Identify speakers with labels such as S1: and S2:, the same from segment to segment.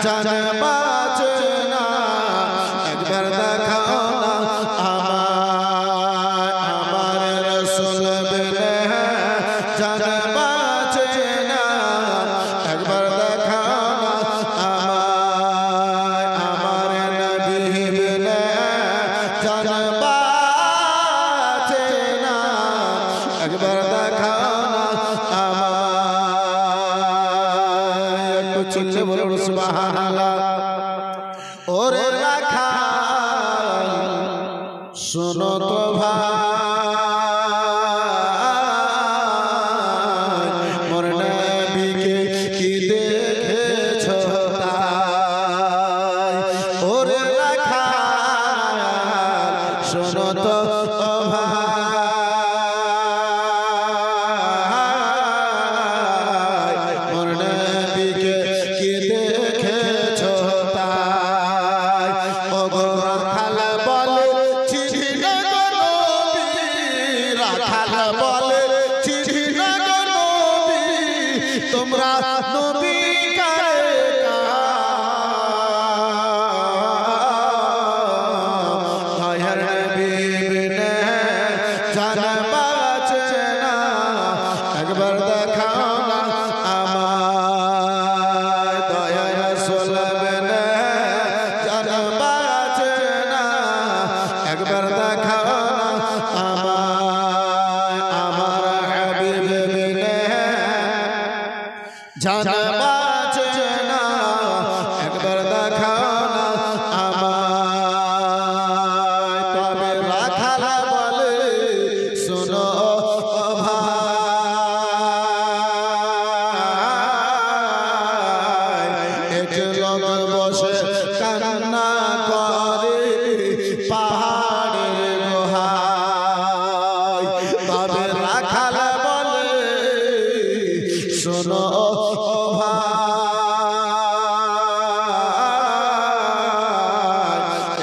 S1: জান বাঁচে না একবার দেখাও না আমার রাসূল বিনে জান বাঁচে না একবার দেখাও না আমার নবী বিনে জান বাঁচে না একবার দেখাও না একটু চিল্লে বলুন সুবহানাল্লাহ। ওরে রাখাল শোনো তো ভাই মোর নবীকে কি দেখেছো তাই। ওরে রাখাল শোনো তো ভাই মোর নবীকে কি দেখেছো তাই। ওগো রাখাল বলে চিঠি না গো নবী, রাখাল বলে চিঠি না গো নবী, তোমরা নবী কারে দয়ার নবী বিনে জান বাঁচে না একবার দেখাও না আমার দয়ার রাসূল বিনে জান বাঁচে না একবার দেখাও না আমার হাবিব বিনে জান বাঁচে না একবার দেখাও না আমায়। তবে রাখাল বলে শোনো ভাই এক লোক বসে কান্না করে পাহাড়ের গুহায়। তবে রাখাল বলে শোনো ভাই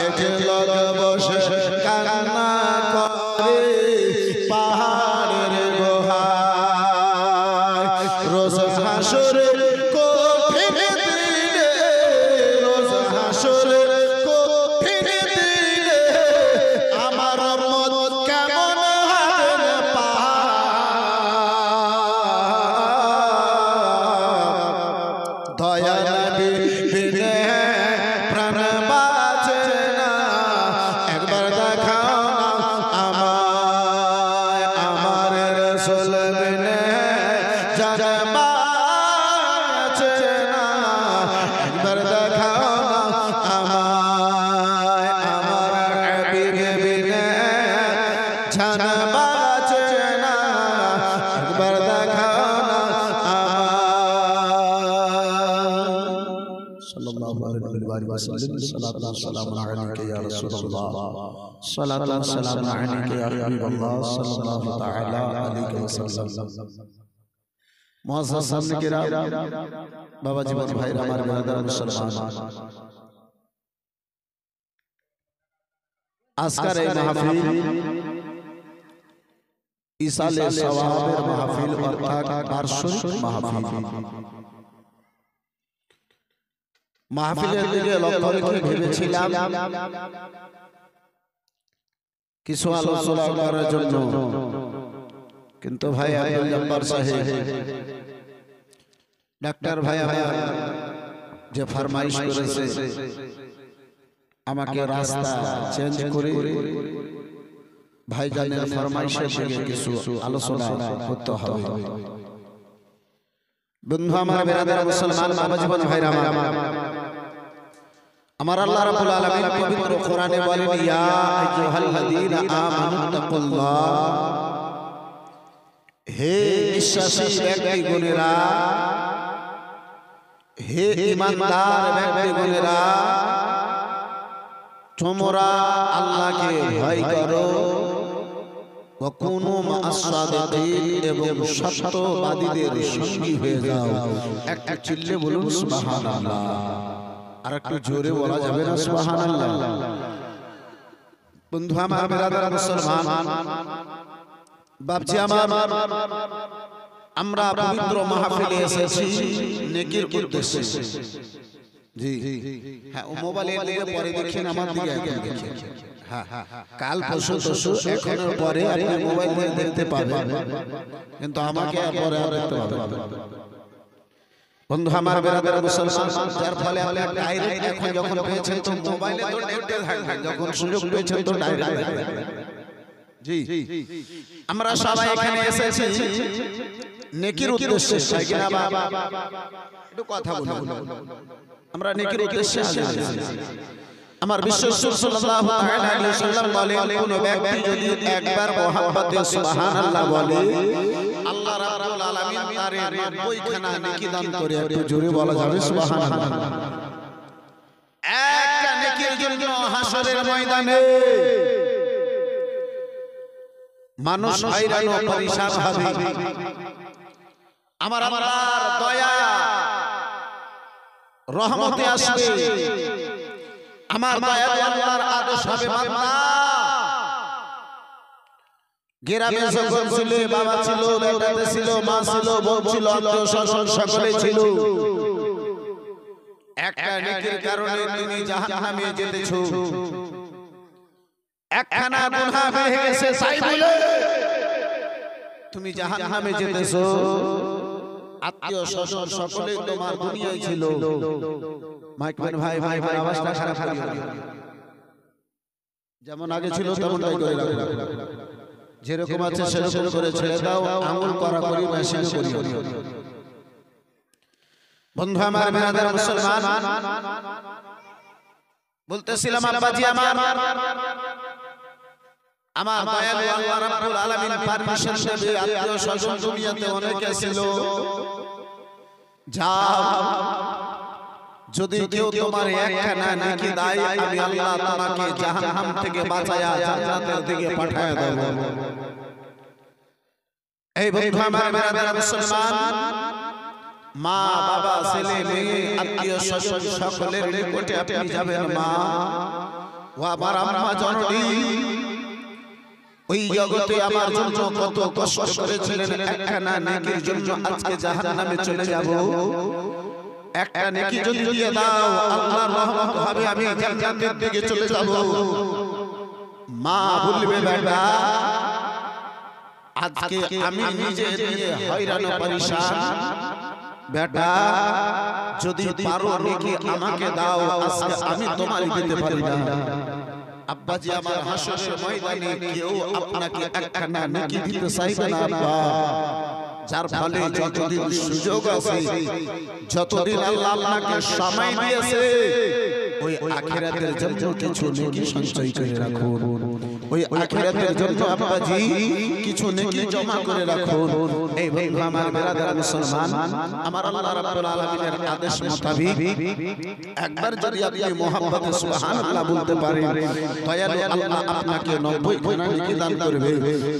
S1: এক লোক বসে কান্না করে পাহাড়ের গুহায়। রোজ হাসরে কঠিন দিনে, রোজ হাসরে কঠিন দিনে আমার মত কেমন হবে দয়া নবী বিনে প্রাণ বাঁচে না একবার দেখাও না আমায় আমার রাসূল বিনে জান বাঁচে না একবার দেখাও না আমায় আমার হাবিব বিনে জান বাঁচে না একবার দেখাও না সাল্লাল্লাহু আলাইহি ওয়া সাল্লাম। সালাতু ওয়া সালামু আলাইকা ইয়া রাসূলুল্লাহ, সালাতু ওয়া সালামু আলাইকা ইয়া হাবিবাল্লাহ সাল্লাল্লাহু তাআলা আলাইহি ওয়া সাল্লাম। মুআজ্জাজ সামনে কিরাম, বাবা জীবন ভাই আমার বিরাদর মুসলমান, আজকের এই মাহফিল ইসালে সওয়াবের মাহফিল অর্থাৎ বার্ষিক মাহফিল। মাহফিলের দিকে লক্ষ্য রেখে ভেবেছিলাম কিছু আলোচনা করার জন্য, কিন্তু ভাই আব্দুল জব্বার সাহেব ডাক্তার ভাই আমার যে ফরমাইশ করেছে আমাকে রাস্তা চেঞ্জ করে ভাইজানের ফরমাইশের দিকে কিছু আলোচনা করতে হবে। বন্ধু আমার বিরাদর মুসলমান বাবা জীবন ভাইরা আমার আল্লাহ রাব্বুল আলামিন পবিত্র কোরআনে বলেন, ইয়া আইয়ুহাল্লাযীনা আমানু তাকুল্লাহ, হে বিশ্বাসী ব্যক্তিগণেরা, হে ঈমানদার ব্যক্তিগণেরা, তোমরা আল্লাহকে ভয় করো, ওয়া কুনু মা'আস সাদিকিন, এবং সত্যবাদীদের সঙ্গী হয়ে যাও। একটা চিল্লে বলুন সুবহানাল্লাহ। আর একটু জোরে বলা যাবে না সুবহানাল্লাহ? বন্ধু আমার বিরাদর মুসলমান বাপজি আমার, আমরা পবিত্র মাহফিলে এসেছি নেকির উদ্দেশ্যে। জি হ্যাঁ, ও মোবাইলে পরে দেখেন, আমার দিকে এখন দেখেন। হ্যাঁ কাল পরশু এখনের পরে আপনি মোবাইল দিয়ে দেখতে পাবেন, কিন্তু আমাকে পরে আর দেখতে পাবেন। বন্ধু আমার বেরাদার মুসলমান, যার ফলে আপনি ডাইরেক্ট এখন যখন পেয়েছেন তো মোবাইলে তো নেটে থাকবে, যখন সুযোগ পেয়েছেন তো ডাইরেক্ট জি আমরা সবাই এখানে এসেছি নেকির উদ্দেশ্যে, তাই কি না বাবা? একটু কথা বলুন, আমরা নেকির উদ্দেশ্যে এসেছি। আমার বিশ্বরাসূল সাল্লাল্লাহু তাআলা আলাইহি ওয়াসাল্লাম বলেন, কোন ব্যক্তি যদি একবার মুহাম্মদে সুবহানাল্লাহ বলে, আল্লাহ রাব্বুল আলামিন তারে 90 খানা নেকি দান করে। একটু জোরে বলা যাবে সুবহানাল্লাহ। একটা নেকির জন্য হাসরের ময়দানে মানুষ হয়রান ও পরেশান হবে। আমার আল্লাহর দয়া রহমতে আসবে, আমার দয়া আল্লাহর আদেশ হবে। বান্দা গ্রামে যখন ছিল, বাবা ছিল, দাদা ছিল, মা ছিল, বোন ছিল, আত্মীয় স্বজন সকলে ছিল, একটা নেকির কারণে তুমি জাহান্নামে যেতেছো। একখানা গুনাহ হয়ে গেছে তাই বলে তুমি জাহান্নামে যেতেছো। আত্মীয় স্বজন সকলে তোমার দুনিয়ায় ছিল। মাইকম্যান ভাই আওয়াজটা খারাপ করে দিও, যেমন আগে ছিল তেমনটাই করে রাখো, যেরকম আছে সেরকম করে ছেড়ে দাও, আঙুল করা করি মেশিন করি। বন্ধু আমার বেরাদার মুসলমান, বলতেছিলাম আব্বাজি আমার দয়ালু আল্লাহ রাব্বুল আলামিন পারমিশন দেবে। আত্মীয় স্বজন দুনিয়াতে অনেকে ছিল, যাও যদি কেউ তোমার একখানা নেকি দেয়, আমি আল্লাহ তোমাকে জাহান্নাম থেকে বাঁচায়া জান্নাতের দিকে পাঠায় দেব। এই বন্ধু আমার বেরাদার মুসলমান, মা বাবা ছেলে মেয়ে আত্মীয় স্বজন সকলের নিকটে আপনি যাবেন। মা ও আমার আম্মা জননী, ওই জগতে আমার জন্য কত কষ্ট করেছিলেন, একখানা নেকির জন্য আজকে জাহান্নামে চলে যাব। একটা নেকি যদি দিয়ে দাও, আল্লাহর রহমত হবে, আমি জান্নাতের দিকে চলে যাব। মা বলবে, বেটা আজকে আমি নিজে দিয়ে হয়রান পরেশান, বেটা যদি পারো নেকি আমাকে দাও, আজকে আমি তোমারই দিতে পারি না। আব্বাজি আমার হাসরের ময়দানে কেউ আপনাকে একখানা নেকি দিতে চাইবে না আব্বা, যার ফলে যতদিন সুযোগ আছে, যতদিন আল্লাহ আপনাকে সময় দিয়েছে, ওই আখিরাতের জন্য কিছু নেকি সঞ্চয় করে রাখুন। ওই আখিরাতের জন্য আব্বাজি কিছু নেকি জমা করে রাখুন। এই বন্ধু আমার বেরাদার মুসলমান, আমার আল্লাহ রাব্বুল আলামিনের আদেশ মোতাবেক একবার যদি আপনি মুহাম্মদে সুবহানাল্লাহ বলতে পারেন, দয়ালু আল্লাহ আপনাকে 90 খানা নেকি দান করবে।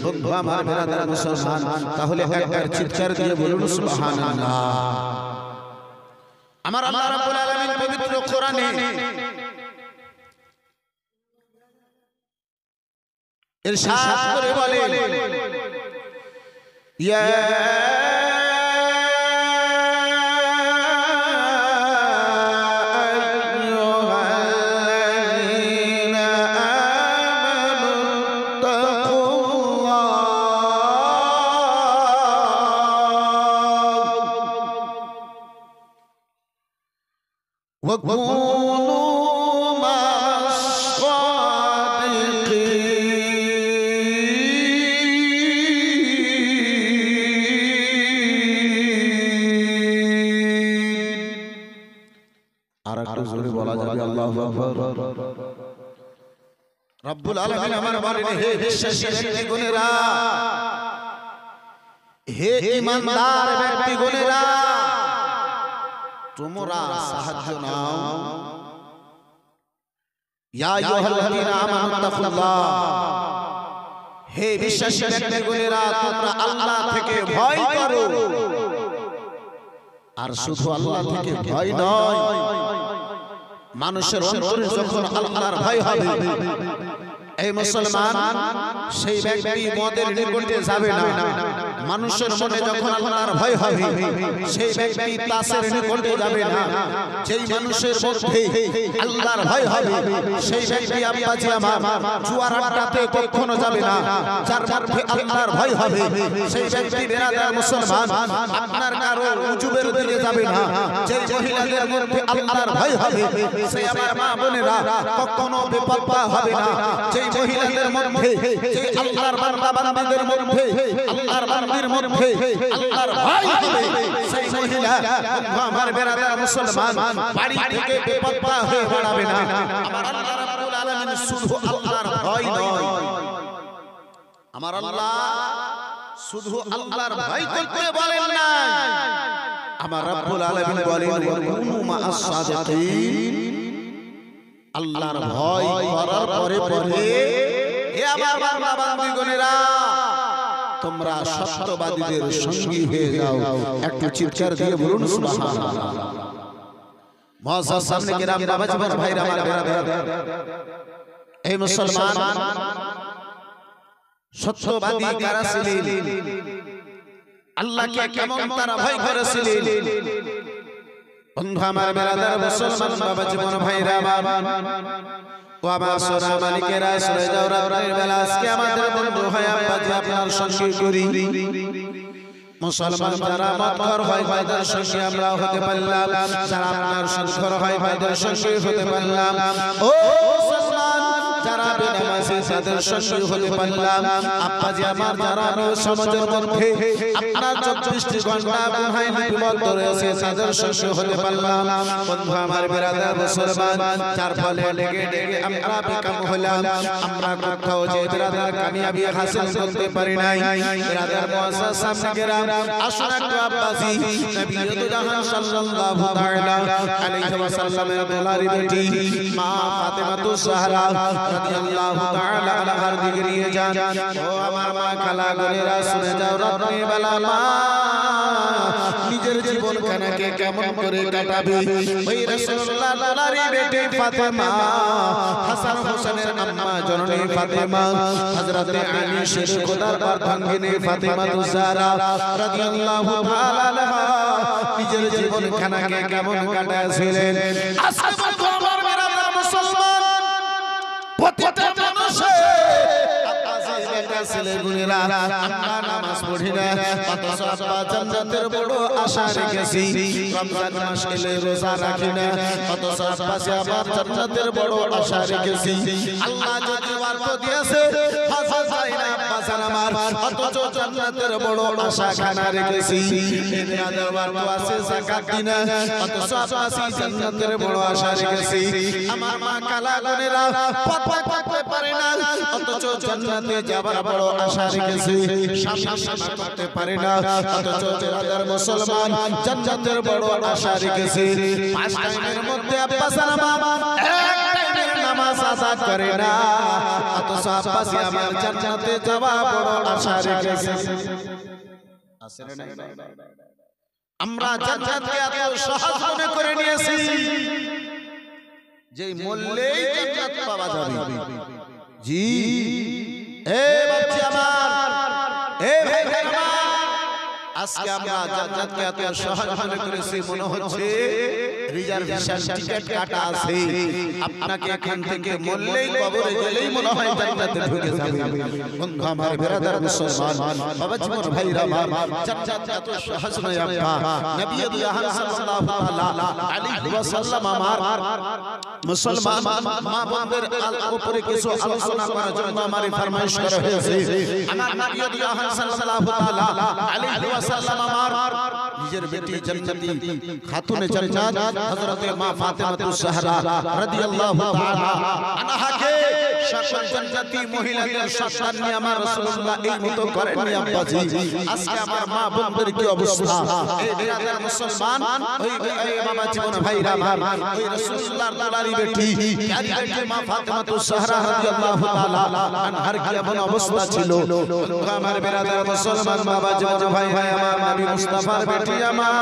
S1: বন্ধু আমার বেরাদার মুসলমান, তাহলে একবার চিৎকার দিয়ে বলুন সুবহানাল্লাহ। আমার আল্লাহ রাব্বুল আলামিন পবিত্র কোরআনে ইরশাদ করে বলেন, ইয়া রব্বুল আলামিন আমার বলেন, হে বিশ্বাসী ব্যক্তিগণেরা, হে ঈমানদার ব্যক্তিগণেরা, তোমরা সাহায্য নাও। ইয়া আইয়ুহাল্লাযীনা আমানু তাকুল্লাহ, হে বিশ্বাসী ব্যক্তিগণেরা, তোমরা আল্লাহ থেকে ভয় করো। আর শুধু আল্লাহ থেকে ভয় নয়, মানুষের অন্তরে যখন আল্লাহর ভয় হবে, এই মুসলমান সেই ব্যক্তি মদের নিকটে যাবে না, মানুষের মনে যখন আল্লাহর ভয় হবে সেই ব্যক্তি তাসের নিকটে যাবে না। যেই মানুষের মধ্যে আল্লাহর ভয় হবে সেই ব্যক্তি আব্বাজি আমার জুয়ার আড্ডাতে কখনো যাবে না। যার মধ্যে আল্লাহর ভয় হবে সেই ব্যক্তি বেরাদার মুসলমান আপনার কারো উজুবের দিকে যাবে না। যেই মহিলাদের মধ্যে আল্লাহর ভয় হবে সেই আমার মা বোনেরা কখনো বেপরোয়া হবে না। যেই মহিলাদের মধ্যে যেই আল্লাহর বান্দা বান্দিদের মধ্যে আল্লাহর বান্দির মধ্যে আল্লাহর ভয় হবে সেই মহিলা আমার বেরাদার মুসলমান বাড়ি থেকে বেপরোয়া হয়ে দাঁড়াবে না। আমার আল্লাহ রাব্বুল আলামিন শুধু আল্লাহর ভয় নয়, আমার আল্লাহ শুধু আল্লাহর ভয় করতে বলেন না, আমার রাব্বুল আলামিন বলেন ওয়াকুনু মা'আস সাদিকিন। আল্লাহর ভয় করার পরে পরে হে আমার বান্দা বান্দীগণেরা তোমরা সত্যবাদীদের সঙ্গী হয়ে যাও। একটু চিৎকার দিয়ে বলুন সুবহানাল্লাহ। মুআজ্জাজ সামনে কিরাম বাবাজি ভাইরা আমার বেরাদার এই মুসলমান সত্যবাদী কারা ছিলেন, আল্লাহকে কেমন তারা ভয় করেছিলেন। বন্ধু আমার বেরাদার মুসলমান বাবাজি ভাইরা আমার ও আমার সোনা মালিকেরা সরে যাও রাতের বেলা আজকে আমাদের বন্ধু হয় আব্বাজি আপনার সঙ্গে করি। মুসলমান যারা মতঘর হয় তাদের সঙ্গে আমরা হতে পারলাম, যারা আপনার সুখর হয় তাদের সঙ্গে হতে পারলাম। ও মুসলমান যারা বেনামাজি তাদের সঙ্গে হতে পারলাম। আব্বাজি আমার যারা সমাজের মধ্যে আপনার 24 ঘন্টা গুনাহে লিপ্ত রয়েছে তাদের সঙ্গে হতে পারলাম। বন্ধু আমার বেরাদার মুসলমান যার ফলে ডেকে ডেকে আমরা বেকাম হলাম, আমরা কোথাও যে বেরাদার কামিয়াবি হাসিল করতে পারি নাই। বেরাদার মুআজ্জাজ সামনে গেলাম আসুন একটু আব্বাজি নবী জাহান সাল্লাল্লাহু তাআলা আলাইহি ওয়াসাল্লামের দুলারি বেটি মা ফাতেমাতুজ জাহরা রাদিয়াল্লাহু তাআলা আনহার দিকে নিয়ে যান। ও আমার মা খালা গনেরা শুনে যাও রাতের বেলা মা নিজের জীবন খানাকে কেমন করে কাটাবে। ওই রাসূলুল্লাহ দুলারি বেটি ফাতেমা হাসান হোসেনের আম্মা জননী ফাতেমা হযরতে আলী শের খোদার অর্ধাঙ্গিনী ফাতেমাতুজ জাহরা রাদিয়াল্লাহু তাআলা আনহা নিজের জীবন খানাকে কেমন কাটাছিলেন। আজকে বন্ধু আমার বেরাদার মুসলমান প্রত্যেকটা মানুষের ছেলে গুনেরা আমরা নামাজ পড়ি না, অথচ আব্বা জান্নাতের বড় আশা রেখেছি। রমজান মাস এলে রোজা রাখি না, অথচ আব্বা আবার জান্নাতের বড় আশা রেখেছি। আল্লাহ যদি অর্থ দিয়েছে হাসা যায় না আব্বা জান আমার, অথচ জান্নাতের বড় আশা খানা রেখেছি। এদিনের অর্থ আছে যাকাত দিনা, অথচ আব্বা জান্নাতের বড় আশা রেখেছি। আমার মা কালা গুনেরা পথ করতে পারে না, অথচ জান্নাতে যাবার বড় আশা রেখেছি। সামনা করতে পারে না, অথচ বেরাদার মুসলমান জান্নাতের বড় আশা রেখেছি। 5 টাইমের মধ্যে আব্বা সালাম এক টাইমের নামাজ আদা করে না, অথচ আব্বা আমার জান্নাতে যাওয়া বড় আশা রেখেছি। আসলে না আমরা জান্নাতকে এত সহজ মনে করে নিয়েছি যে মূল্যেই জান্নাত পাওয়া যাবে। জি এ বাচ্চা আমার, এ ভাই আমার, আজকে আমরা জান্নাতকে এত সহজ মনে করেছি মনে হচ্ছে রিজার্ভেশন টিকেট কাটা আছে, আপনাকে এখান থেকে মরলেই কবরে গেলেই মনে হয় জান্নাতে ঢুকে যাবে। বন্ধু আমার বেরাদার মুসলমান বাবা জীবন ভাইরা আমার জান্নাত এত সহজ নয় আব্বা। নবী জাহান সাল্লাল্লাহু আলাইহি ওয়াসাল্লাম আমার মুসলমান মা বোনদের উপরে কিছু আলোচনা করার জন্য আমার ফরমাইশ করা হয়েছে। আমার নবী জাহান সাল্লাল্লাহু আলাইহি ওয়াসাল্লাম আমার নিজের বেটি জান্নাতি খাতুনে জান্নাত হযরতে মা ফাতেমাতুজ জাহরা রাদিয়াল্লাহু তাআলা আনহাকে সকল জান্নাতি মহিলাদের সন্তান নিয়ে আমার রাসূলুল্লাহ এই মতো করেননি আব্বাজি। আজকে আমার মা বোনদের কি অবস্থা, এই বেরাদার মুসলমান ওই বাবা জীবন ভাইরা আমার ওই রাসূলুল্লাহর দুলারি বেটি প্যারি বেটি মা ফাতেমাতুজ জাহরা রাদিয়াল্লাহু তাআলা আনহার কি এমন অবস্থা ছিল। আমার বেরাদার মুসলমান বাবা জীবন ভাই আমার নবী মুস্তাফার বেটি আমার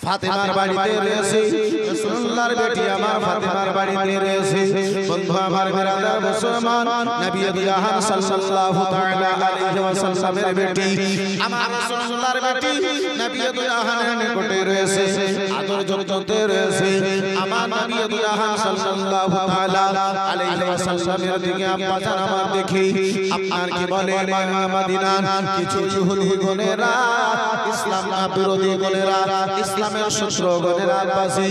S1: ফাতেমার বাড়িতে রয়েছে রাসূলুল্লাহর বেটি আমার ফাতেমার বাড়িতে রয়েছে বন্ধু আমার বিরাদার মুসলমান নবী জাহান সাল্লাল্লাহু তাআলা আলাইহি ওয়াসাল্লামের বেটি আমার রাসূলুল্লাহর বেটি নবী জাহানের নিকটে রয়েছে আদর যত্নতে রয়েছে আমার নবী জাহান সাল্লাল্লাহু তাআলা আলাইহি ওয়াসাল্লামের দিকে আব্বা জান আমার দেখি আপনার কি বলে মদিনার কিছু ইহুদি গণেরা ইসলাম বিরোধী গণেরা ইসলামের শত্রু গণেরা আব্বাসী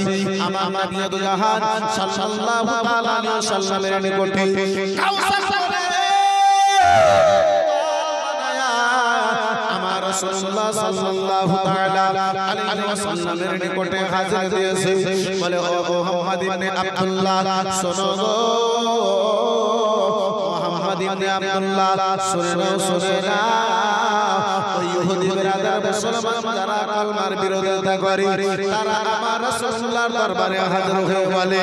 S1: আমার নবী জাহান সাল্লাল্লাহু তাআলা আলাইহি ওয়াসাল্লামের নিকটে কাউসার আমার রাসূলুল্লাহ সাল্লাল্লাহু তাআলা আলাইহি ওয়াসাল্লামের নিকটে হাজির দিয়েছে বলে ও মুহাম্মদ ইবনে আব্দুল্লাহ শোনো গো মুহাম্মদ ইবনে আব্দুল্লাহ শুনে না ওই ইহুদি বিরাদার মুসলমান যারা কালমার বিরোধিতা করে তারা আমার রাসূলুল্লাহর দরবারে হাজির হয়ে বলে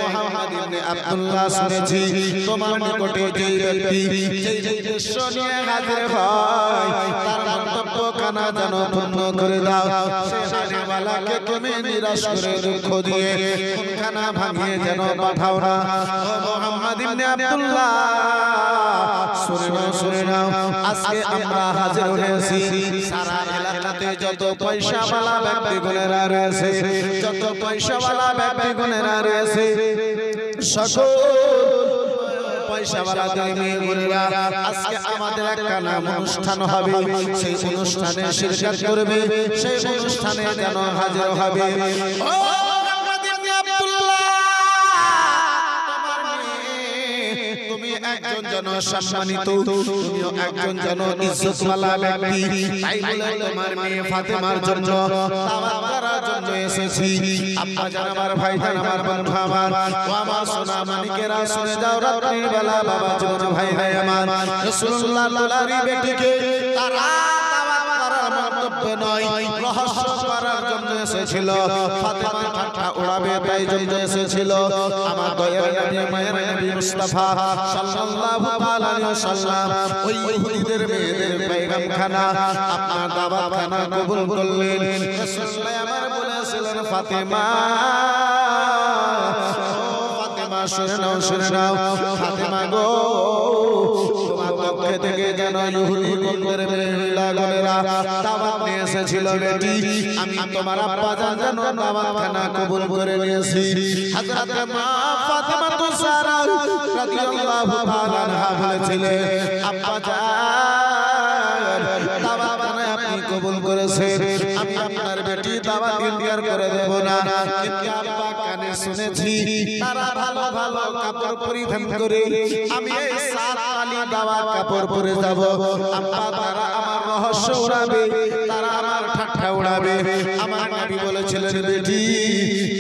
S1: মুহাম্মদ ইবনে আব্দুল্লাহ শুনেছি তোমার নিকটে যে ব্যক্তি যেই দৃশ্য নিয়ে হাজির হয় তার মন্তব্য কানা যেন পূর্ণ করে দাও সে হাজিরওয়ালাকে তুমি নিরাশ করে দুঃখ দিয়ে খানা ভাঙিয়ে যেন পাঠাও না ও মুহাম্মদ ইবনে আব্দুল্লাহ শুনে নাও আজকে আমরা হাজির হয়েছি সারা এলাকাতে যত পয়সাওয়ালা ব্যক্তিগণেরা রয়েছে যত পয়সাওয়ালা ব্যক্তিগণেরা রয়েছে সকল পয়সাওয়ালাদের মেয়েগুলোরা আজকে আমাদের একটা নাম অনুষ্ঠান হবে সেই অনুষ্ঠানে শিরকত করবে সেই অনুষ্ঠানে যেন হাজির হবে ও মুহাম্মদ ইবনে আব্দুল্লাহ তুমি একজন জন সম্মানিত তুমিও একজন জন ইজ্জতওয়ালা ব্যক্তি তাই বলে তোমার মেয়ে ফাতেমার জন্য দাওয়াত করার জন্য এসেছি আব্বা জান আমার ভাই জান আমার বন্ধু আমার ও আমার সোনা মানিকেরা শুনে যাও রাত্রির বেলা বাবা জীবন ভাই ভাই আমার রাসূলুল্লাহ লালারি বেটিকে তারা দাওয়াত করার মন্তব্য নয় রহস্য করার জন্য এসেছিল ফাতেমা ঠাট্টা উড়াবে তাই জন্য এসেছিল আমার দয়ার নবী মায়ের নবী মুস্তাফা সাল্লাল্লাহু আলাইহি ওয়াসাল্লাম ওই ইহুদিদের মেয়েদের পেগাম খানা আপনার দাওয়াত খানা কবুল করলেন রাসূলুল্লাহ আমার বলেছিলেন ফাতেমা শুনে নাও ফাতেমা গো তোমার পক্ষ থেকে যেন ইহুদি গণের মহিলাগণেরা দাওয়াত নিয়ে এসেছিল বেটি আমি তোমার আব্বা জান যেন দাওয়াত খানা কবুল করে নিয়েছি হযরত মা ফাতেমা তো সারা রাদিয়াল্লাহু তাআলা আনহা বলেছিলেন আব্বা জান দাওয়াত খানা আপনি কবুল করেছেন আমি আপনার বেটি দাওয়াত ইনকার করে দেব না কিন্তু আব্বা কানে শুনেছি তারা ভালো ভালো কাপড় পরিধান করে আমি এই সাত আলী দাওয়া কাপড় পরে যাব আব্বা তারা আমার রহস্য উড়াবে তারা আমার ঠাট্টা উড়াবে আমার নবী বলেছিলেন বেটি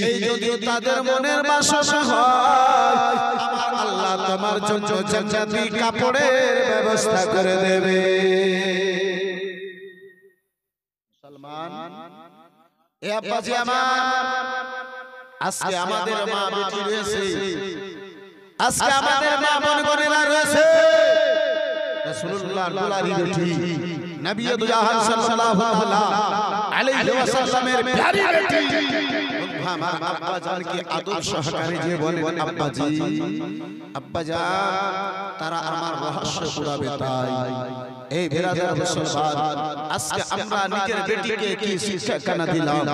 S1: এই যদি তাদের মনের বাসনা হয় আমার আল্লাহ তোমার জন্য জান্নাতি কাপড়ের ব্যবস্থা করে দেবে মুসলমান এ আব্বাজি আমার আজকে আমাদের মা বেটি রয়েছে আজকে আমাদের মা বোনেরা রয়েছে রাসূলুল্লাহর দুলারি বেটি নবী জাহান সাল্লাল্লাহু আলাইহি ওয়াসাল্লামের প্যারি বেটি আমার আব্বা জান কি আদব সহকারে যে বলেন আব্বাজি আব্বা জান তারা আমার রহস্য উড়াবে তাই এই বিরাদার মুসলমান আজকে আমরা নিজের বেটিকে কি শিক্ষা খানা দিলাম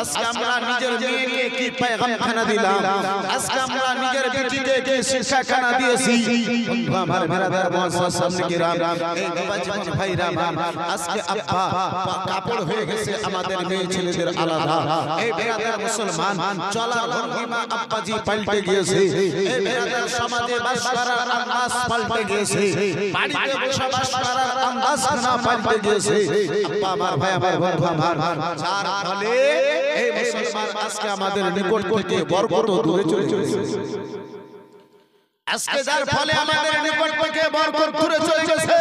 S1: আজকে আমরা নিজের মেয়েকে কি পেগাম খানা দিলাম আজকে আমরা নিজের বেটিকে কি শিক্ষা খানা দিয়েছি বন্ধু আমার বিরাদার মুআজ্জাজ সামনে কিরাম এই বাবা জীবন ভাইরা আমার আজকে আব্বা কাপড় হয়ে গেছে আমাদের মেয়ে ছেলেদের আলাদা এই বিরাদার মুসলমান চলার ভঙ্গিমা আব্বাজি পাল্টে গিয়েছে এই বিরাদার সমাজে বাস করার আন্দাজ পাল্টে গিয়েছে বাড়িতে বসবাস করার আন্দাজ খানা পাল্টে গিয়েছে আব্বা আমার ভাই আমার বন্ধু আমার যার ফলে এই মুসলমান আজকে আমাদের নিকট থেকে বরকত দূরে চলে গেছে আজকে যার ফলে আমাদের নিকট থেকে বরকত দূরে চলে গেছে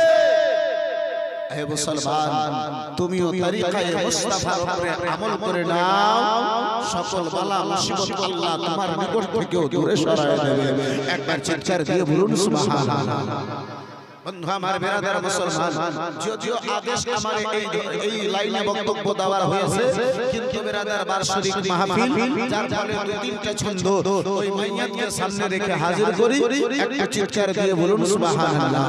S1: হে মুসলমান তুমিও তরিকায়ে মুস্তাফার উপরে আমল করে নাও সকল বালা মুসিবত আল্লাহ তোমার নিকট থেকে দূরে সরায় দেবে একবার চিৎকার দিয়ে বলুন সুবহানাল্লাহ বন্ধু আমার বেরাদার মুসলমান, যদিও আদেশ আমার এই লাইনে বক্তব্য দেওয়ার হয়েছে, কিন্তু বেরাদার বার্ষিক মাহফিল, যার ফলে দুই তিনটা ছন্দ ওই মাইয়াতকে সামনে রেখে হাজির করি। একটা চিৎকার দিয়ে বলুন সুবহানাল্লাহ।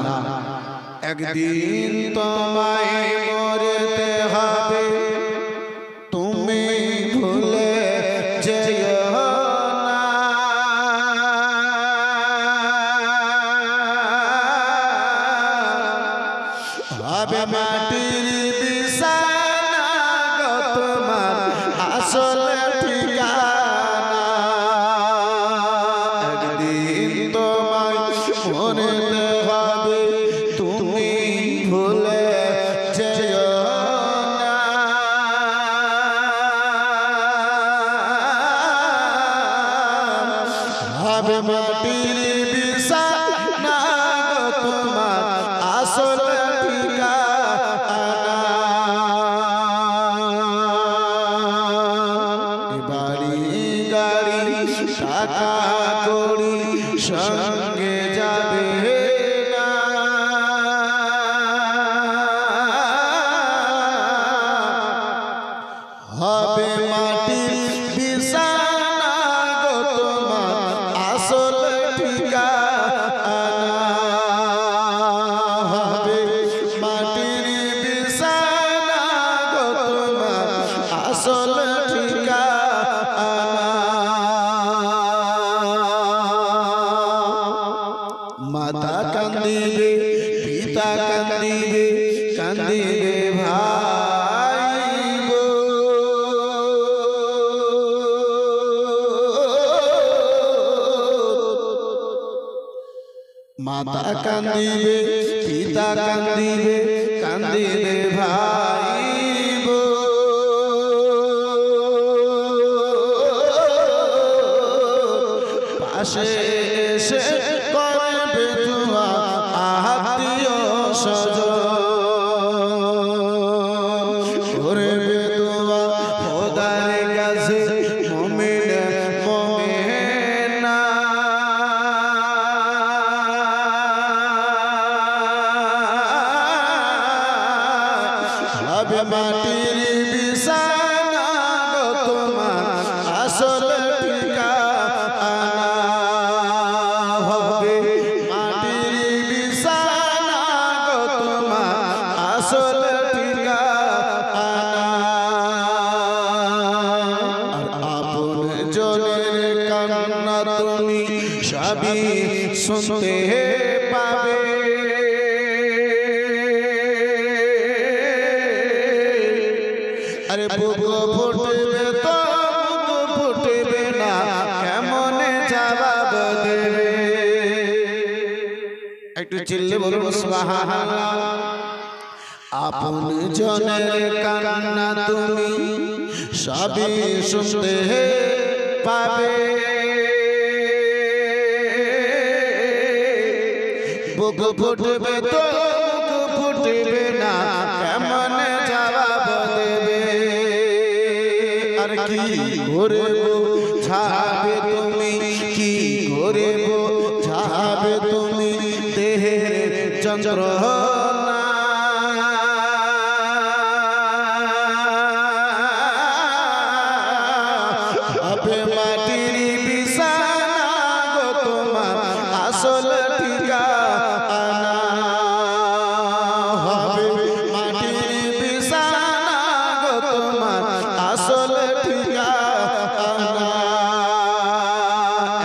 S1: একদিন তোমায় মরতে হবে, তুমি ভুলে যেও না, হবে মাটির বিছানা গো তোমার আসল ঠিকানা। একদিন তোমায় মরতে হবে, তুমি ভুলে যেও না, হবে মাটির বিছানা গো তোমার আসল ঠিকানা। বাড়ি গাড়ি টাকা কড়ি সঙ্গে যাবে না, হবে মাটির বিছানা গো তোমার আসল ঠিকানা। হবে মাটির বিছানা গো তোমার আসল ঠিকানা। মাতা কান্দিবে, পিতা কান্দিবে, কান্দিবে ভাই গো, মাতা কান্দিবে, পিতা কান্দিবে, কান্দিবে ভাই গো। পাশে এসে করবে দোয়া আত্মীয় স্বজন, করবে দোয়া খোদার কাছে মুমিন মুমিনা। হবে মাটির বিছানা গো তোমার আসল ঠিকানা। হবে মাটির বিছানা গো তোমার আসল ঠিকানা। আর আপন জনের কান্না তুমি সবই শুনতে পাবে, আরে বুক ফুটবে তো বুক ফুটবে না, কেমনে জবাব দেবে? একটু চিল্লে বলুন সুবহানাল্লাহ। আপন জনের কান্না তুমি সবই শুনতে পাবে, বুক ফুটবে তো বুক ফুটবে না, কেমনে জবাব দেবে? আর কি করে বোঝাবে তুমি, কি করে বোঝাবে তুমি দেহের যন্ত্রণা? হবে মাটির বিছানা গো তোমার আসল ঠিকানা। হবে মাটির বিছানা গো তোমার আসল ঠিকানা।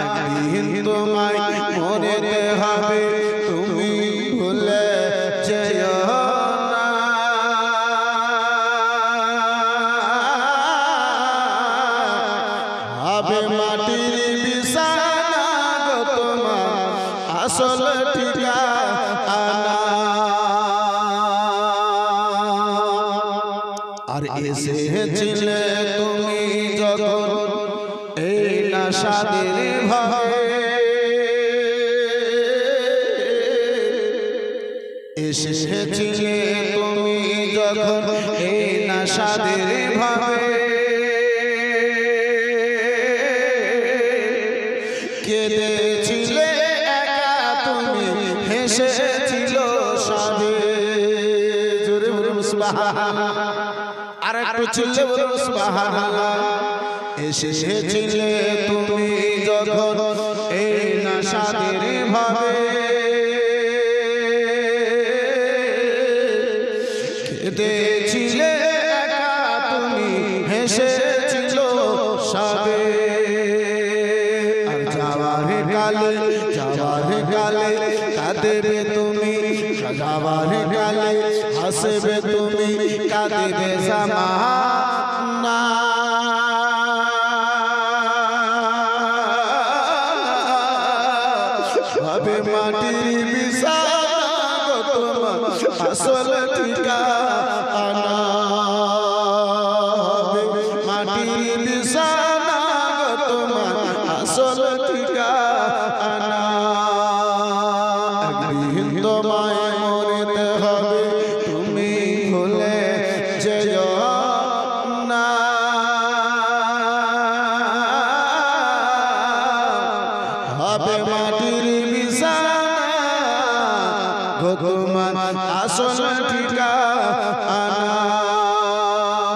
S1: একদিন তোমায় মরতে হবে, তুমি ভুলে যেও না, হবে মাটির বিছানা গো তোমার আসল ঠিকানা। আর এসেছিলে তুমি যখন এই নাশাদের ভয়ে, এসেছিলে তুমি যখন এই নাশাদের ভয়ে, কেঁদেছিলে একা তুমি, হেসেছিল সুবহানাল্লাহ আর একটু চিল্লে বলুন সুবহানাল্লাহ এসেছিলে তুমি যখন এই নাশাদের ভাবে কেঁদেছিলে একা তুমি হেসেছিল সবে আর যাওয়ার কালে কাঁদবে তুমি যাওয়ার কালে হাসবে তুমি কাঁদবে জামানা হবে মাটির বিছানা তোমার আসল ঠিকানা মাটির বিছানা তোমার আসল ঠিকানা একদিন তোমায় মরতে হবে তুমি ভুলে যেও না হবে মাটির বিছানা তোমার আসল ঠিকানা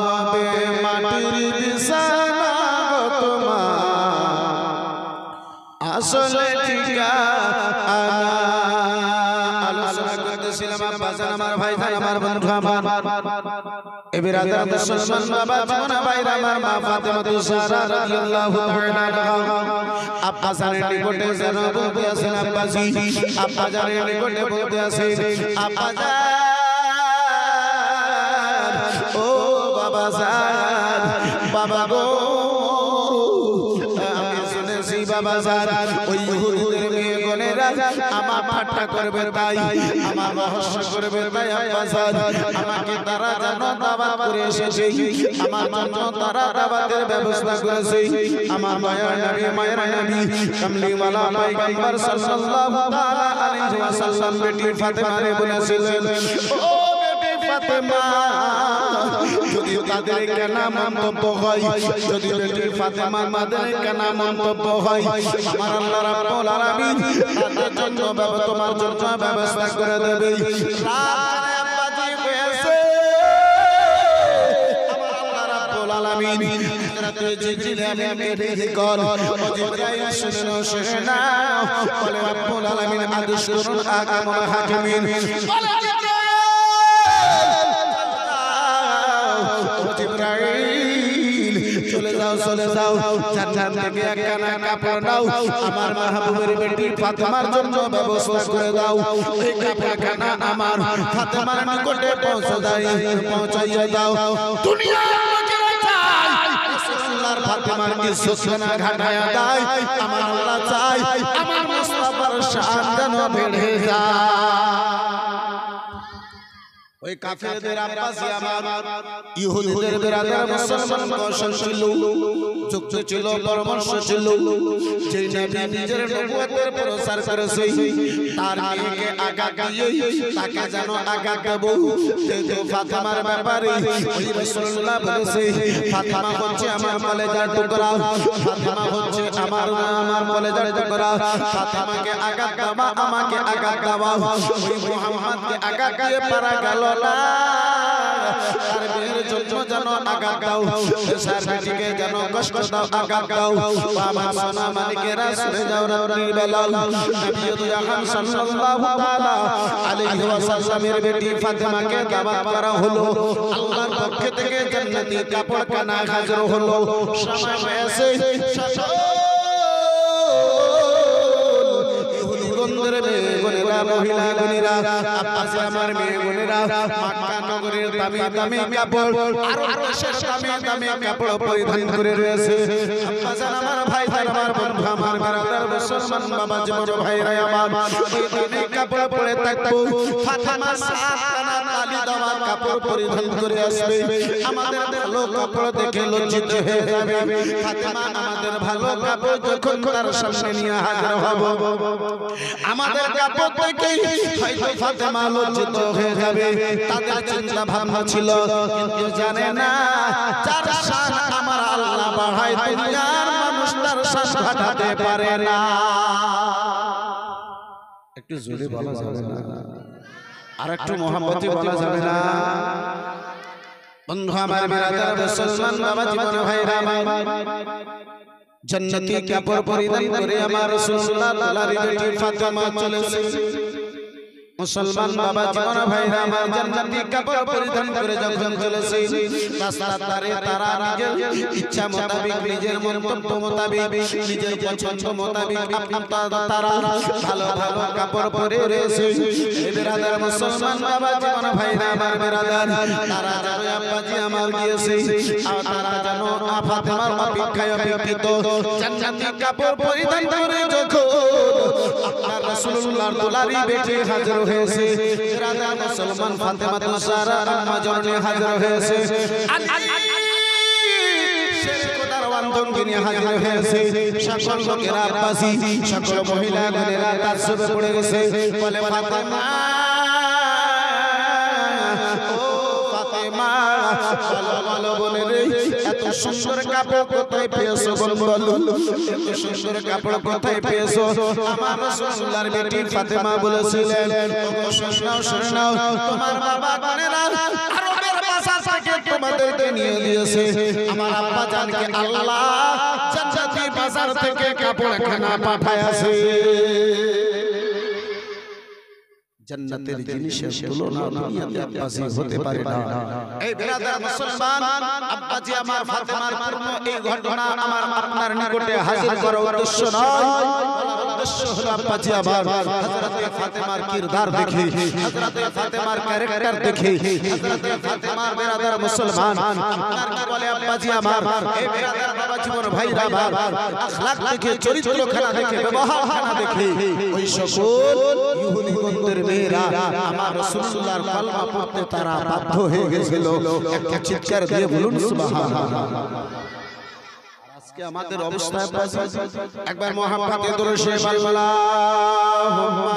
S1: হবে মাটির বিছানা তোমার আসল ঠিকানা আলোচনা করতেছিলাম আব্বাজান আমার ভাইজান আমার বন্ধু আমার এ বিরাদার মুসলমান বাবা জীবন ভাইরা আমার মা ফাতেমা তুসারা রাদিয়াল্লাহু তাআলা আব্বাজানের নিকটে যেন বলতে আছেন আব্বাজি আব্বাজানের নিকটে বলতে আছেন আব্বাজান ও বাবাজান বাবা গো আমি শুনেছি বাবাজান ওই ইহুদিদের মেয়েগণেরা আমার ঠাট্টা করবে তাই আমার রহস্য করবে তাই আব্বাজান আমাকে তারা যেন দাওয়াত করে এসেছে আমার জন্য তারা দাওয়াতের ব্যবস্থা করেছে আমার মায়ের নবী কামলিওয়ালা পয়গম্বর সাল্লাল্লাহু তাআলা আলাইহি ওয়াসাল্লাম বেটি ফাতেমারে বলেছিলেন ও বেটি ফাতেমা যদি তাদের কেনা মন্তব্য হয় যদি বেটি ফাতেমা মাদের কেনা মন্তব্য হয় আমার আল্লাহ রাব্বুল আলামিন তাদের জন্য তোমার জন্য ব্যবস্থা করে দেবে রাতে আব্বাজি হয়েছে আমার আল্লাহ রাব্বুল আলামিন রাতে জিবরিল আমাকে কল ও জিবরাইল শুনে না বলে রাব্বুল আলামিন আদেশ করুন আকামুল হাকিমিন বলে জিবরাইল চলে যাও জান্নাত থেকে একখানা কাপড় নাও আমার মাহবুবের বেটি ফাতেমার জন্য ব্যবস্থা করে দাও এই কাপড়খানা আমার ফাতেমার নিকটে পৌঁছাইয়া দাও দুনিয়ার লোকেরা চায় রাসূলুল্লাহর ফাতেমার ইজ্জতখানা ঘাটায়া দেয় আমার আল্লাহ চায় আমার মুস্তাফার শান যেন বেড়ে যায় ওই কাফেরদের আব্বাসী আমার ইহুদিদের বিরাদার মুসলমান কৌশল ছিল যুক্ত ছিল পরামর্শ ছিল যে নবী নিজের নবুয়তের প্রচার করেছে তার মেয়েকে আঘাত দিয়ে তাকে যেন আঘাত দেব যেহেতু ফাতেমার ব্যাপারে ওই রাসূলুল্লাহ বলেছে ফাতেমা হচ্ছে আমার কলেজার টুকরা ফাতেমা হচ্ছে আমার কলেজার টুকরা ফাতেমাকে আঘাত দেওয়া আমাকে আঘাত দেওয়া ওই মুহাম্মদকে আঘাত দিয়ে পারা গেল তার মেয়ের জন্য যেন আঘাত দাও সার বেটিকে যেন কষ্ট দাও আঘাত দাও আমার সোনা মালিকেরা শুনে যাও রাত্রির বেলা নবী আকরাম সাল্লাল্লাহু তাআলা আলাইহি ওয়াসাল্লামের বেটি ফাতেমাকে দাওয়াত করা হলো আল্লাহর পক্ষ থেকে জান্নাতি কাপড় কানা হাজির হলো সময় হয়েছে মহিলা গুণীরা আব্বাসী আমার মেয়ে গুণীরা মক্কা নগরীর দামি দামি কাপড় আর দেশের দামি দামি কাপড় পরিধান করে রয়েছে আব্বাজান আমার ভাই আমার বন্ধু আমার ব্রাদার মুসলমান বাবা জীবন ভাইরা আমার ওই দামি কাপড় পরে থাকবো ফাতেমা সাতখানা তালি দেওয়া কাপড় পরিধান করে আসবে আমাদের ভালো কাপড় দেখে লজ্জিত হয়ে যাবে ফাতেমা আমাদের ভালো কাপড় যখন তার সামনে নিয়ে হাজির হব আমাদের কাপড় দেখেই হয়তো ফাতেমা লজ্জিত হয়ে যাবে তাদের চিন্তা ভাবনা ছিল কিন্তু জানে না যার শান আমার আল্লাহ বাড়ায় দুনিয়ার মানুষ তার শান ঘটাতে পারে না একটু জোরে বলা যাবে না আর একটু মোহাম্মতি বলা যাবে না? বন্ধু আমার বিরাদার মুসলমান বাবা জীবন ভাইরা জান্নাতি কাপড় পরিধান করে আমার রাসূলুল্লাহ দুলারি বেটি ফাতেমা চলেছে। মুসলমান বাবা জীবন ভাইরা আমার জান্নাতি কাপড় পরিধান করে যখন চলেছে রাস্তার ধারে তারা নিজের ইচ্ছা মোতাবেক নিজের মন্তব্য মোতাবেক নিজের পছন্দ মোতাবেক তারা ভালো ভালো কাপড় পরে রয়েছে। বিরাদার মুসলমান বাবা জীবন ভাইরা আমার বিরাদার তারা জানো আব্বাজি আমার গিয়েছে আর তারা জানো ফাতেমার অপেক্ষায় অপেক্ষিত জান্নাতি কাপড় পরিধান করে যখন আপনার রাসূলুল্লাহর দুলারি বেটি হাজির হয়েছে। বিরাদার মুসলমান ফাতেমা তো সারা আম্মা জননী হাজির হয়েছে। হাজির হয়েছে সকল লোকেরা আব্বাসী সকল মহিলাগণেরা তার সবে পড়ে গেছে বলে ফাতেমা ও ফাতেমা বলো বলো বলে রে এত সুন্দর কাপড় কোথায় পেয়েছো বলো এত সুন্দর কাপড় কোথায় পেয়েছো? আমার রাসূলুল্লাহর বেটি ফাতেমা বলেছিলেন ও শোনাও শোনাও তোমার বাবা গানেরা আরবের ভাষা থেকে তোমাদেরকে নিয়ে দিয়েছে। আমার আব্বা জানকে আল্লাহ জান্নাতি বাজার থেকে কাপড় খানা পাঠায়াছে। জান্নাতের জিনিসের তুলনা দুনিয়াতে আব্বাজি হতে পারে না। এই বিরাদার মুসলমান আব্বাজি আমার ফাতেমার পূর্ণ এই ঘটনা আমার আপনার নিকটে হাজির করার উদ্দেশ্য নয়, উদ্দেশ্য হলো আব্বাজি আমার হযরতে ফাতেমার কিরদার দেখে, হযরতে ফাতেমার ক্যারেক্টার দেখে, হযরতে ফাতেমার বিরাদার মুসলমান আপনার কি বলে আব্বাজি আমার এই বিরাদার বাবা জীবন ভাইরা আমার আখলাক দেখে, চরিত্র খানা দেখে, ব্যবহার খানা দেখে ওই সকল ইহুদি গোত্রের মেয়েরা আমার রাসূলুল্লাহর কলমা পড়তে তারা বাধ্য হয়ে গেছিল। একটা চিৎকার দিয়ে বলুন সুবহানাল্লাহ। আজকে আমাদের অবস্থা একবার মুহাব্বতে দরুদ শরীফ আল্লাহুম্মা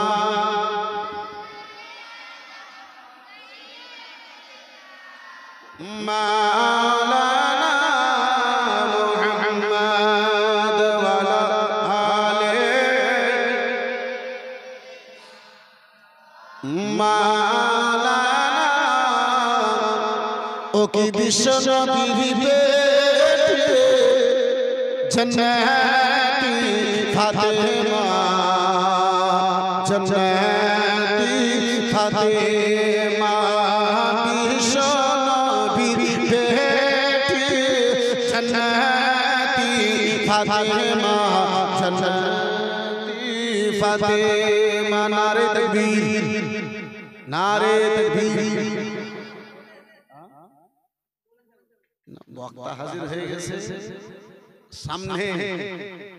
S1: মাওলানা মুহাম্মদ ওয়ালা আলে মাওলানা ও কি বিশ্ব নবীর বেটি জান্নাতি ফাতেমা জান্নাতি ফাতেমা বিশ্ব নবীর বেটি জান্নাতি ফাতেমা জান্নাতি ফাতেমা নারে তাকবীর নারে তাকবীর। বক্তা হাজির হয়ে গেছে, সামনে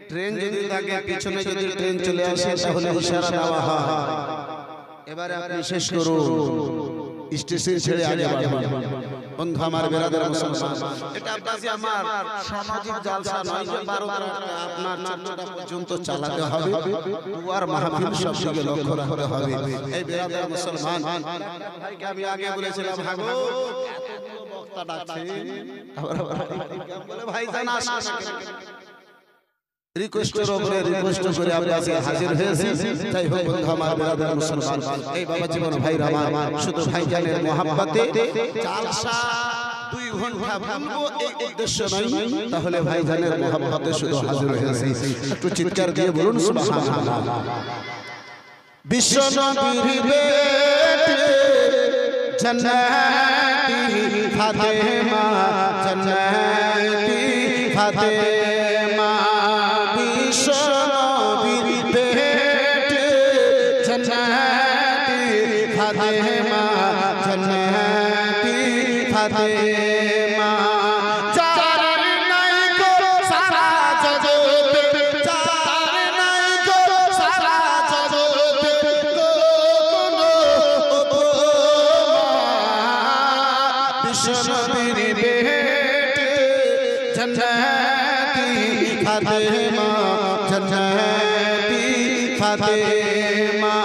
S1: ট্রেন যদি থাকে পিছনে যদি ট্রেন চলে আসে তাহলে ইশারা দেওয়া হয়। এবারে আপনি শেষ করুন, স্টেশন ছেড়ে আগে বাড়বেন। বন্ধু আমার বিরাদার মুসলমান এটা আব্বাজি আমার সামাজিক জালসা নয় যে 12টা আপনার 4টা পর্যন্ত চালাতে হবে, দুয়ার মাহফিল সব দিকে লক্ষ্য রাখতে হবে। এই বিরাদার মুসলমান ভাইকে আমি আগে বলেছিলাম ভাগো এতগুলো বক্তা ডাকছে বলে ভাই জান আসেন রিকোয়েস্টের উপরে রিকোয়েস্ট করে আমরা আজকে হাজির হয়েছি। তাই হোক বন্ধু আমার বিরাদার মুসলমান এই বাবা জীবন ভাইরা আমার শুধু ভাইজানের মোহাব্বতে জালসা 2 ঘন্টা ভাঙবো এই উদ্দেশ্য নয়, তাহলে ভাইজানের মোহাব্বতে শুধু হাজির হয়েছি। একটু চিৎকার দিয়ে বলুন সুবহানাল্লাহ। বিশ্ব নবীর বেটি জান্নাতি ফাতেমা জান্নাতি ফাতেমা বিশ্ব নবীর বেটি জান্নাতি ফাতেমা জান্নাতি ফাতেমা চার নাই গো সারা জগতে, চার নাই গো সারা জগতে কোনো বিশ্ব নবীর বেটি জান্নাতি ফাতেমা জান্নাতি ফাতেমা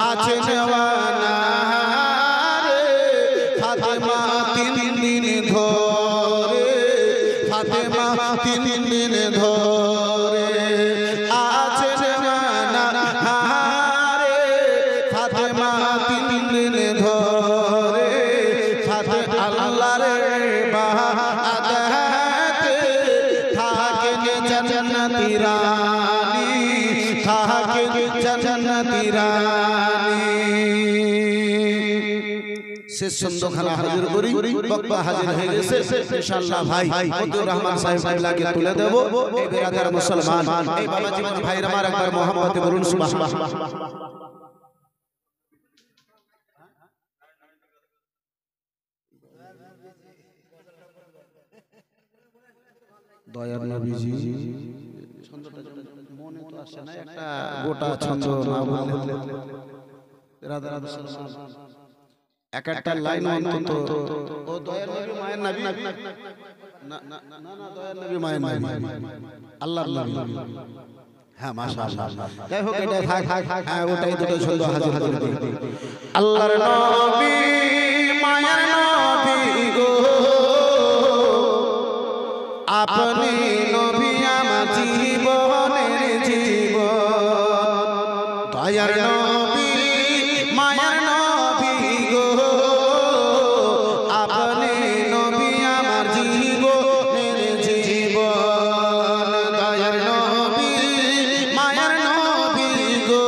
S1: আছে জওয়ানা রে ফাতেমা 3 দিন ধরে, ফাতেমা 3 দিন ধরে আছে জওয়ানা রে ফাতেমা 3 দিন ধরে সাথে আল্লাহর বাহাদাতে থাকেন জান্নাতি রানী, থাকেন জান্নাতি রানী। শেষ ছন্দখানা হাজির করি, বক্তা হাজির হয়ে গেছে ইনশাআল্লাহ। ভাই মতিউর রহমান সাহেব আল্লাহকে তুলে দেব। এই বেরাদার মুসলমান, এই বাবা জীবন ভাইরা আমার একবার মোহাম্মতে বলুন সুবহানাল্লাহ। দয়ার নবীজি ছন্দটা মনে তো আসে না, একটা গোটা ছন্দ না বললে বেরাদার মুসলমান এক একটা লাইন অন্তত ও দয়ার নবী মায়ের নবী না না না, দয়ার নবী মায়ের নবী আল্লাহর নবী। হ্যাঁ মাশাআল্লাহ, যাই হোক এটা থাক, হ্যাঁ ওটাই দুটো ছন্দ হাজির করি। আল্লাহর নবী মায়ের নবী গো, আপনি নবী আমার জীবনের জীবন। দয়ার নবী মায়ের নবী গো, আপনি নবী আমার জীবনের জীবন। দয়ার নবী মায়ের নবী গো,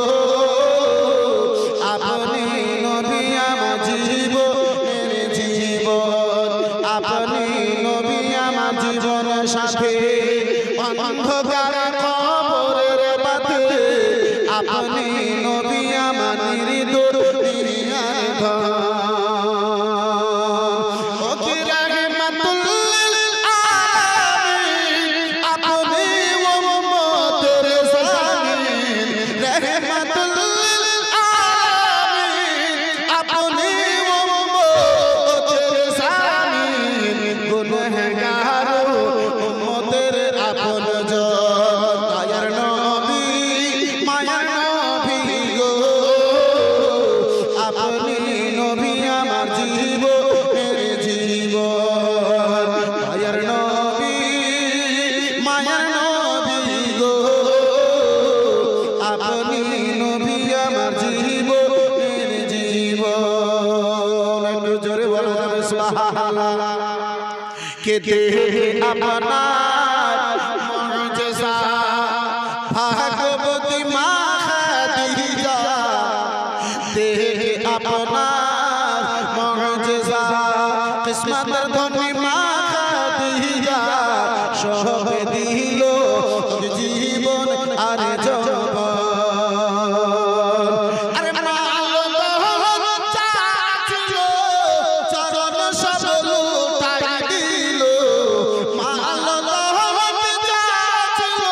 S1: আপনি নবী আমার জীবনের জীবন। আপনি নবী আমার জীবন সাথে অন্ধকার কবরের পথে, আপনি নবী আমার নির্দোষ দুনিয়ার ধন। ও কি রাহমাতুল লিল আলামিন, আপনি উম্মতের জামিন। রাহমাতুল লিল আলামিন, আপনি উম্মতের জামিন। গুনাহগার উম্মতের আপনজন। দয়ার নবী মায়ার নবী গো, আপনি নবী আমার জীবনের জীবন। দয়ার নবী মায়ার নবী গো, আপনি নবী আমার জীবনের জীবন। একটু জোরে বলা যাবে সুবহানাল্লাহ। কে দেহে আপনার মুজিজা ভাগবতী মা খাদিজা, দেহে আপনার মুজিজা কিসমতের ধনী মা খাদিজা। সব দিল জীবন আর যৌবন। আরে মাল দহন চাচ্ছিল, চরণ সব লুটাই দিল। মাল দহন চাচ্ছিল,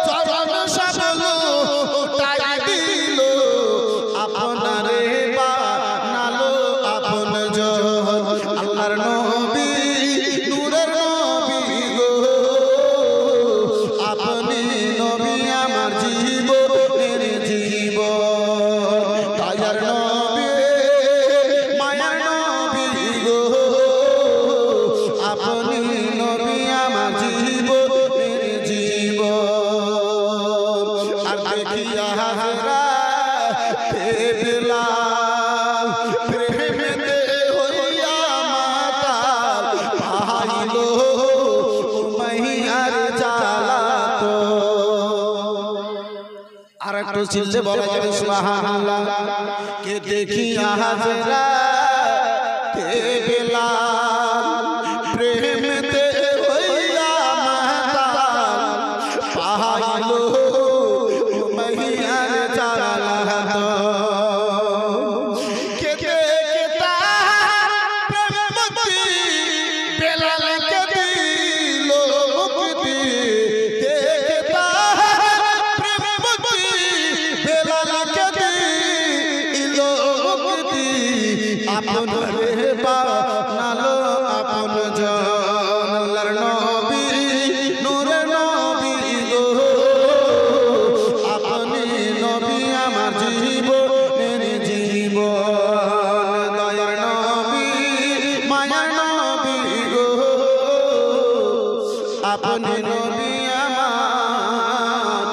S1: চরণ সব লুটাই দিল। আপনারে বানালো আপনজন। আল্লাহর নবী নূরের নবী গো, আপনি নবী আমার জীবনের জীবন। দয়ার নবী মায়ার নবী গো, আপনি নবী আমার জীবনের জীবন। আর দেখিয়া হাজরা পেলাম প্রেমেতে হইয়া মাতাল, পাইলো মাইয়ার জ্বালাতো। আর একটু চিল্লে বলা যাবে সুবহানাল্লাহ। কে দেখিয়া হাজরা পেলাম প্রেমেতে হইয়া মাতাল, পাইলো মাইয়ার জ্বালাতো। কেতে কেতার প্রেম মুক্তি, বেলালকে দিল মুক্তি। কেতার প্রেম মুক্তি, বেলালকে দিল মুক্তি। আপনারে বানালো আপনজন। আল্লাহর নবী নূরের নবী গো, আপনি নবী আমার জীবনের জীবন। দয়ার নবী মায়ার নবী গো, আপনি নবী আমার